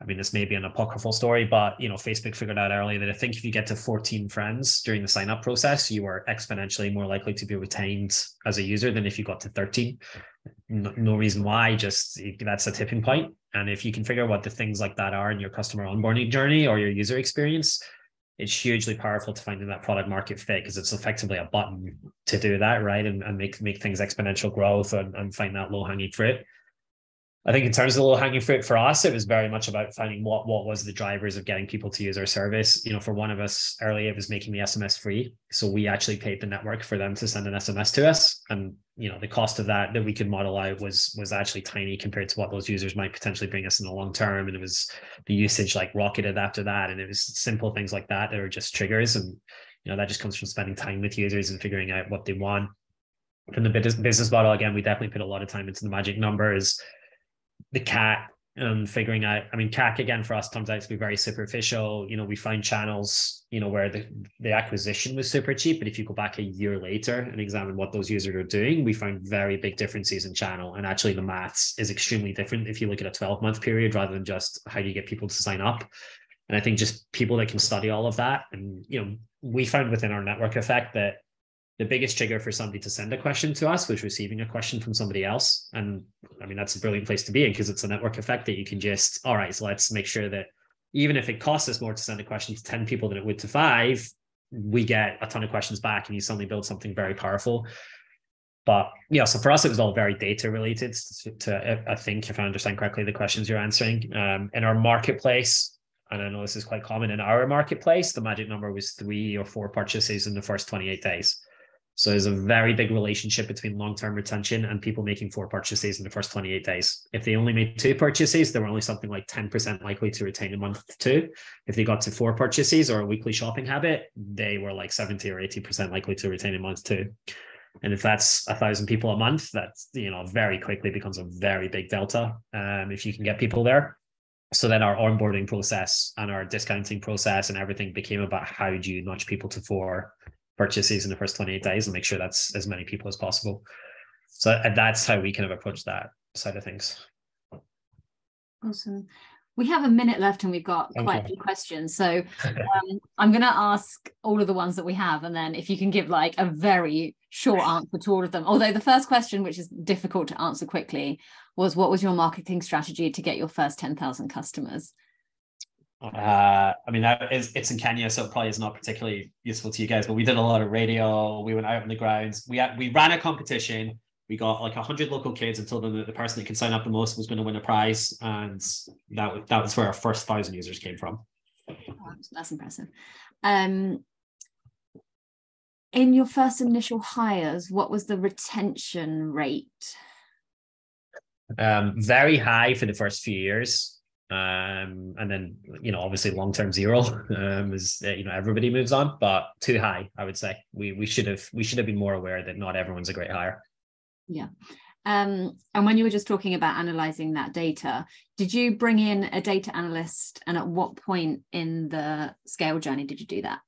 [SPEAKER 1] this may be an apocryphal story, but Facebook figured out early that I think if you get to 14 friends during the sign up process, you are exponentially more likely to be retained as a user than if you got to 13. No reason why, just that's a tipping point. And if you can figure out what the things like that are in your customer onboarding journey or your user experience, it's hugely powerful to finding that product market fit, because it's effectively a button to do that, right? And make things exponential growth and find that low hanging fruit. I think in terms of the low hanging fruit for us, it was very much about finding what was the drivers of getting people to use our service. For one of us early, it was making the SMS free. So we actually paid the network for them to send an SMS to us. And, the cost of that we could model out was actually tiny compared to what those users might potentially bring us in the long term. And it was the usage rocketed after that. And it was simple things like that are just triggers. And, that just comes from spending time with users and figuring out what they want. From the business model, again, we definitely put a lot of time into the magic numbers. The CAC and figuring out, CAC again for us turns out to be very superficial. We find channels, where the acquisition was super cheap, but if you go back a year later and examine what those users are doing, we find very big differences in channel. And actually the maths is extremely different if you look at a 12-month period rather than just how do you get people to sign up. And I think just people that can study all of that. And, we found within our network effect that the biggest trigger for somebody to send a question to us was receiving a question from somebody else. And that's a brilliant place to be in, because it's a network effect that you can just, all right, so let's make sure that even if it costs us more to send a question to 10 people than it would to 5, we get a ton of questions back and you suddenly build something very powerful. But so for us, it was all very data related to I think, if I understand correctly, the questions you're answering. In our marketplace, and I know this is quite common in our marketplace, the magic number was 3 or 4 purchases in the first 28 days. So there's a very big relationship between long-term retention and people making 4 purchases in the first 28 days. If they only made 2 purchases, they were only something like 10% likely to retain in month 2. If they got to 4 purchases or a weekly shopping habit, they were like 70 or 80% likely to retain in month 2. And if that's 1,000 people a month, that's, very quickly becomes a very big delta if you can get people there. So then our onboarding process and our discounting process and everything became about how do you nudge people to 4 purchases in the first 28 days and make sure that's as many people as possible. So that's how we kind of approach that side of things.
[SPEAKER 2] Awesome. We have a minute left and we've got quite a few questions. So I'm going to ask all of the ones that we have. And then if you can give like a very short answer to all of them. Although the first question, which is difficult to answer quickly, was what was your marketing strategy to get your first 10,000 customers?
[SPEAKER 1] I mean, it's in Kenya, so it probably is not particularly useful to you guys, but we did a lot of radio. We went out on the grounds. We ran a competition. We got like 100 local kids and told them that the person that could sign up the most was going to win a prize. And that was where our first 1,000 users came from.
[SPEAKER 2] Oh, that's impressive. In your first initial hires, what was the retention rate?
[SPEAKER 1] Very high for the first few years. And then, obviously long-term zero, as everybody moves on, but too high, I would say. We should have been more aware that not everyone's a great hire.
[SPEAKER 2] Yeah. And when you were just talking about analyzing that data, did you bring in a data analyst, and at what point in the scale journey did you do that?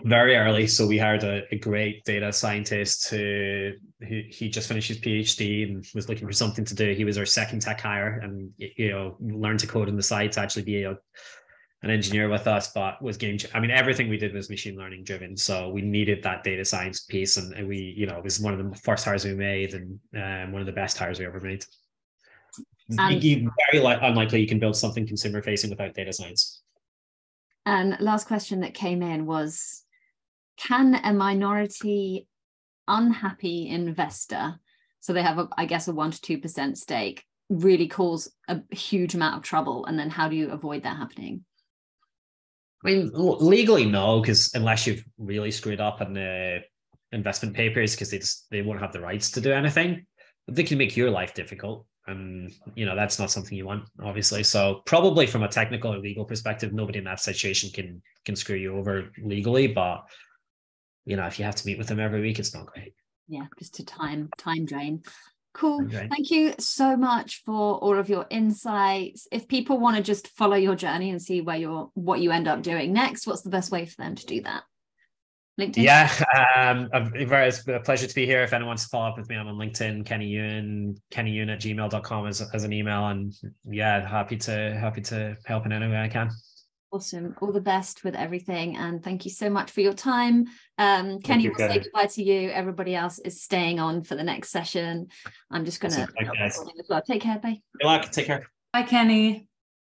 [SPEAKER 1] Very early. So we hired a great data scientist who he just finished his PhD and was looking for something to do. He was our second tech hire, and learned to code on the side to actually be an engineer with us, but was everything we did was machine learning driven. So we needed that data science piece, and it was one of the first hires we made, and one of the best hires we ever made. Very unlikely you can build something consumer facing without data science.
[SPEAKER 2] And last question that came in was, can a minority unhappy investor, so they have I guess a 1 to 2% stake, really cause a huge amount of trouble? And then how do you avoid that happening?
[SPEAKER 1] I mean, legally, no, because unless you've really screwed up on the investment papers, because they won't have the rights to do anything. But they can make your life difficult, and that's not something you want, obviously. So probably from a technical or legal perspective, nobody in that situation can screw you over legally. But if you have to meet with them every week, it's not great.
[SPEAKER 2] Yeah, just a time drain. Cool.
[SPEAKER 1] Okay.
[SPEAKER 2] Thank you so much for all of your insights. If people want to just follow your journey and see what you end up doing next, what's the best way for them to do that? LinkedIn?
[SPEAKER 1] Yeah, it's a pleasure to be here. If anyone wants to follow up with me, I'm on LinkedIn, Kenny Ewan, KennyEwan@gmail.com as an email. And yeah, happy to help in any way I can.
[SPEAKER 2] Awesome. All the best with everything. And thank you so much for your time. Kenny, we'll say goodbye to you. Everybody else is staying on for the next session. I'm just going to...
[SPEAKER 1] Thanks, guys.
[SPEAKER 2] Take care. Bye.
[SPEAKER 1] Good luck. Take care.
[SPEAKER 5] Bye, Kenny.